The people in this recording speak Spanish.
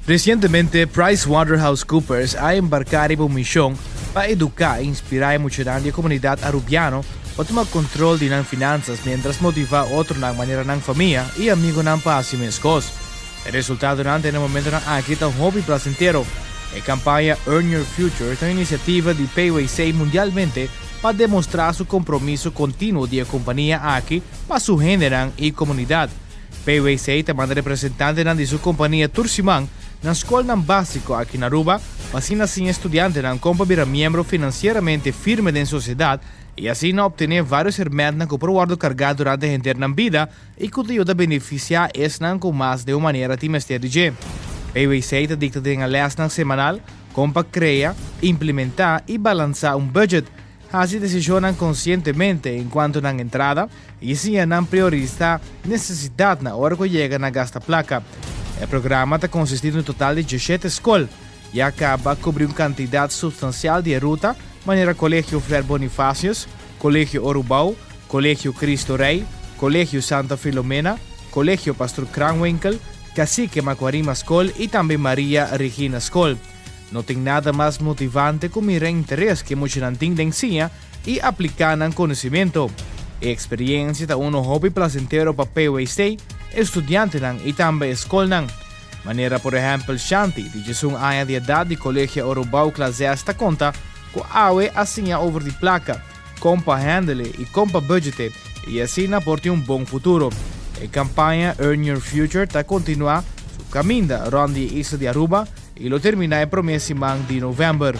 Recientemente, PricewaterhouseCoopers ha embarcado en una misión para educar e inspirar a mucha de la comunidad arubiana para tomar control de las finanzas mientras motiva a otros de manera de familia y amigos para hacer más cosas. El resultado durante el momento aquí está un hobby placentero. La campaña Earn Your Future es una iniciativa de PwC mundialmente para demostrar su compromiso continuo de la compañía aquí para su género y comunidad. PwC también representante de su compañía Tursimán en la escuela básica aquí en Aruba, para así estudiantes como miembro financieramente firme de la sociedad y así obtener varios hermanos que probar cargar durante la interna vida y que ayuda a beneficiar con más de una manera trimestral. PwC te dicta de una lesson semanal para crear, implementar y balancear un budget. Así decisionan conscientemente en cuanto a la entrada y si han priorizar necesidad na hora que llegan a gastar placa. El programa está consistido en un total de 17 escuelas y acaba cubrir una cantidad sustancial de ruta, manera Colegio Fred Bonifacios, Colegio Orubau, Colegio Cristo Rey, Colegio Santa Filomena, Colegio Pastor Kranwinkel, Cacique Macuarima School y también María Regina School. No tem nada más motivante que mirar interés que muchos tienen en sí y aplicar conocimiento. Experiencia es un hobby placentero para PwC, estudiantes y también escuela. Manera, por ejemplo, Shanti, que es un año de edad de colegio Orubau clase esta conta, que awe así over de placa, compa handle y compa budget y así aporte un buen futuro. La campaña Earn Your Future está continúa su camino ronda de isla de Aruba y lo termina el próximo de noviembre.